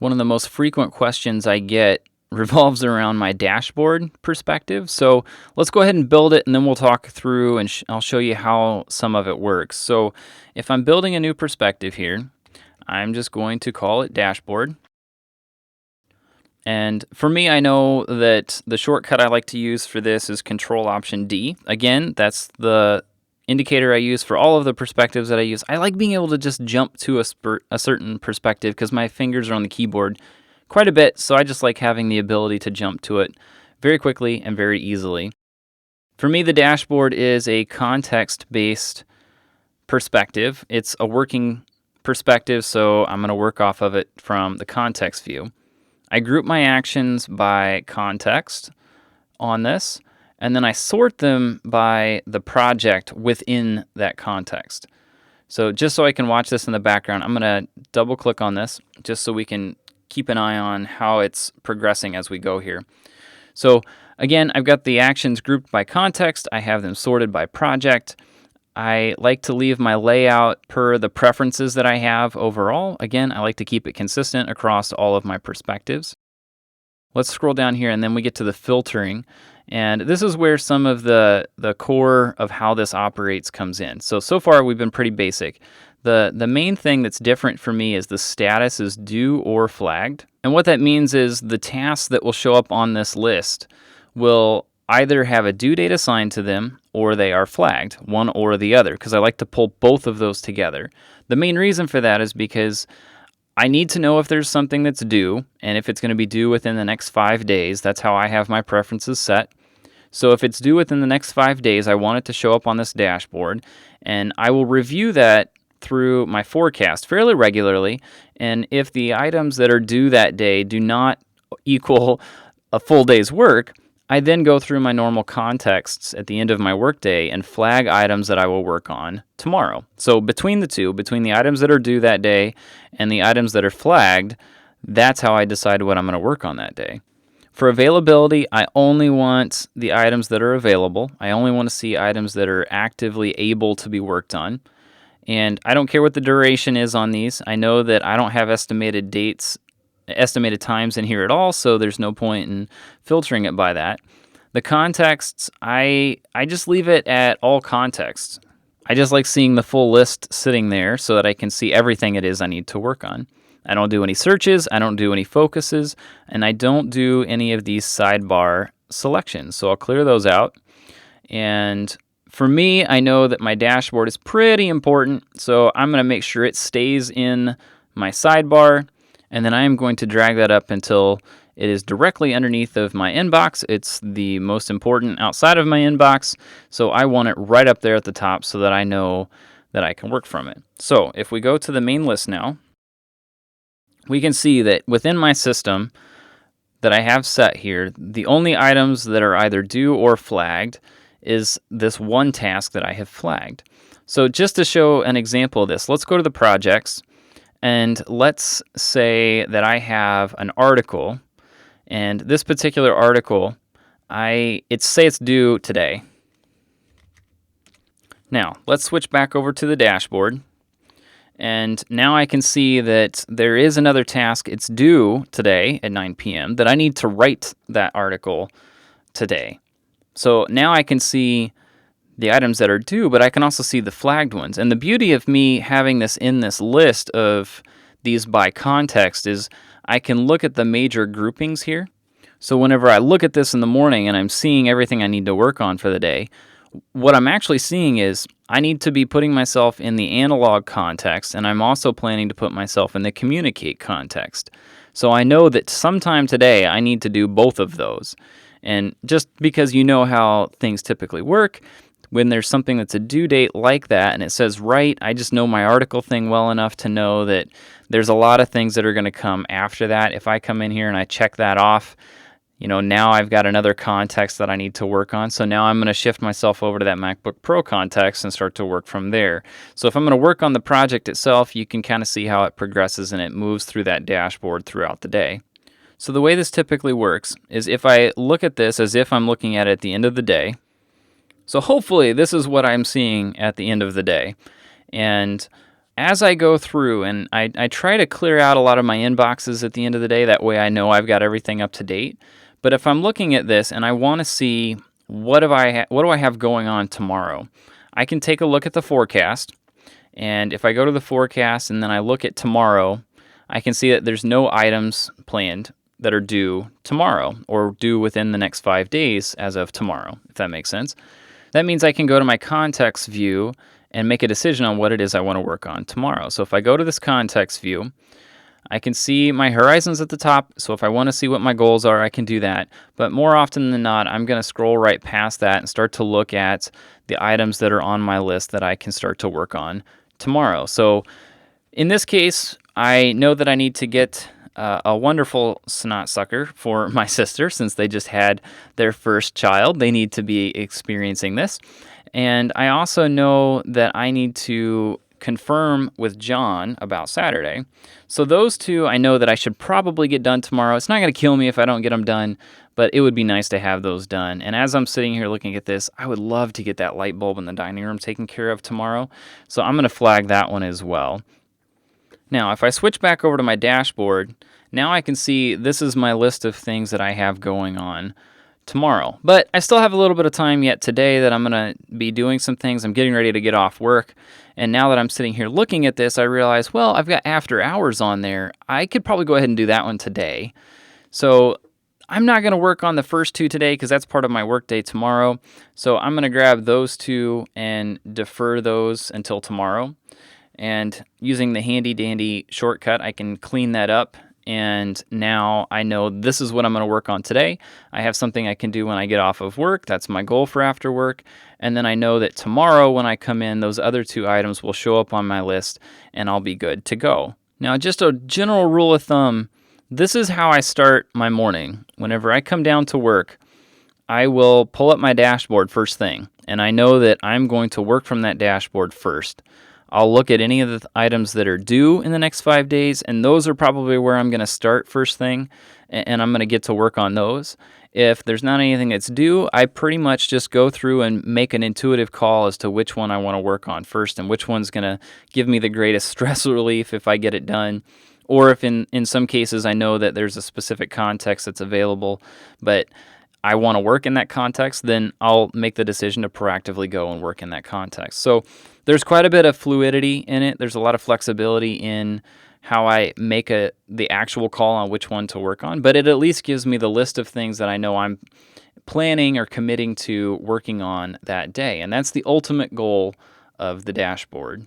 One of the most frequent questions I get revolves around my dashboard perspective. So let's go ahead and build it, and then we'll talk through and I'll show you how some of it works. So if I'm building a new perspective here, I'm just going to call it dashboard. And for me, I know that the shortcut I like to use for this is Control-Option-D. Again, that's the indicator I use for all of the perspectives that I use. I like being able to just jump to a certain perspective because my fingers are on the keyboard quite a bit, so I just like having the ability to jump to it very quickly and very easily. For me, the dashboard is a context-based perspective. It's a working perspective, so I'm going to work off of it from the context view. I group my actions by context on this, and then I sort them by the project within that context. So just so I can watch this in the background, I'm going to double click on this just so we can keep an eye on how it's progressing as we go here. So again, I've got the actions grouped by context. I have them sorted by project. I like to leave my layout per the preferences that I have overall. Again, I like to keep it consistent across all of my perspectives. Let's scroll down here, and then we get to the filtering. And this is where some of the core of how this operates comes in. So far we've been pretty basic. The main thing that's different for me is the status is due or flagged. And what that means is the tasks that will show up on this list will either have a due date assigned to them or they are flagged, one or the other, because I like to pull both of those together. The main reason for that is because I need to know if there's something that's due, and if it's going to be due within the next 5 days. That's how I have my preferences set. So if it's due within the next 5 days, I want it to show up on this dashboard, and I will review that through my forecast fairly regularly. And if the items that are due that day do not equal a full day's work, I then go through my normal contexts at the end of my workday and flag items that I will work on tomorrow. So between the two, between the items that are due that day and the items that are flagged, that's how I decide what I'm going to work on that day. For availability, I only want the items that are available. I only want to see items that are actively able to be worked on. And I don't care what the duration is on these. I know that I don't have estimated times in here at all, so there's no point in filtering it by that. The contexts, I just leave it at all contexts. I just like seeing the full list sitting there so that I can see everything it is I need to work on. I don't do any searches, I don't do any focuses, and I don't do any of these sidebar selections. So I'll clear those out. And for me, I know that my dashboard is pretty important, so I'm going to make sure it stays in my sidebar. And then I am going to drag that up until it is directly underneath of my inbox. It's the most important outside of my inbox, so I want it right up there at the top so that I know that I can work from it. So if we go to the main list now, we can see that within my system that I have set here, the only items that are either due or flagged is this one task that I have flagged. So just to show an example of this, let's go to the projects. And let's say that I have an article, and this particular article, it's due today. Now, let's switch back over to the dashboard, and now I can see that there is another task. It's due today at 9 p.m. that I need to write that article today. So now I can see the items that are due, but I can also see the flagged ones. And the beauty of me having this in this list of these by context is I can look at the major groupings here. So whenever I look at this in the morning and I'm seeing everything I need to work on for the day, what I'm actually seeing is I need to be putting myself in the analog context, and I'm also planning to put myself in the communicate context. So I know that sometime today I need to do both of those. And just because you know how things typically work, when there's something that's a due date like that and it says write, I just know my article thing well enough to know that there's a lot of things that are going to come after that. If I come in here and I check that off, now I've got another context that I need to work on. So now I'm going to shift myself over to that MacBook Pro context and start to work from there. So if I'm going to work on the project itself, you can kind of see how it progresses and it moves through that dashboard throughout the day. So the way this typically works is if I look at this as if I'm looking at it at the end of the day. So hopefully this is what I'm seeing at the end of the day. And as I go through, and I try to clear out a lot of my inboxes at the end of the day, that way I know I've got everything up to date. But if I'm looking at this and I want to see what do I have going on tomorrow, I can take a look at the forecast. And if I go to the forecast and then I look at tomorrow, I can see that there's no items planned that are due tomorrow or due within the next 5 days as of tomorrow, if that makes sense. That means I can go to my context view and make a decision on what it is I want to work on tomorrow. So if I go to this context view, I can see my horizons at the top. So if I want to see what my goals are, I can do that. But more often than not, I'm going to scroll right past that and start to look at the items that are on my list that I can start to work on tomorrow. So in this case, I know that I need to get a wonderful snot sucker for my sister since they just had their first child. They need to be experiencing this. And I also know that I need to confirm with John about Saturday. So those two I know that I should probably get done tomorrow. It's not going to kill me if I don't get them done, but it would be nice to have those done. And as I'm sitting here looking at this, I would love to get that light bulb in the dining room taken care of tomorrow. So I'm going to flag that one as well. Now, if I switch back over to my dashboard, now I can see this is my list of things that I have going on tomorrow. But I still have a little bit of time yet today that I'm going to be doing some things. I'm getting ready to get off work. And now that I'm sitting here looking at this, I realize, well, I've got after hours on there. I could probably go ahead and do that one today. So I'm not going to work on the first two today because that's part of my workday tomorrow. So I'm going to grab those two and defer those until tomorrow. And using the handy dandy shortcut, I can clean that up. And now I know this is what I'm going to work on today. I have something I can do when I get off of work. That's my goal for after work. And then I know that tomorrow when I come in, those other two items will show up on my list and I'll be good to go. Now, just a general rule of thumb, this is how I start my morning. Whenever I come down to work, I will pull up my dashboard first thing. And I know that I'm going to work from that dashboard first. I'll look at any of the items that are due in the next 5 days, and those are probably where I'm going to start first thing, and I'm going to get to work on those. If there's not anything that's due, I pretty much just go through and make an intuitive call as to which one I want to work on first and which one's going to give me the greatest stress relief if I get it done. Or if in some cases I know that there's a specific context that's available, but I want to work in that context, then I'll make the decision to proactively go and work in that context. So there's quite a bit of fluidity in it. There's a lot of flexibility in how I make the actual call on which one to work on, but it at least gives me the list of things that I know I'm planning or committing to working on that day. And that's the ultimate goal of the dashboard.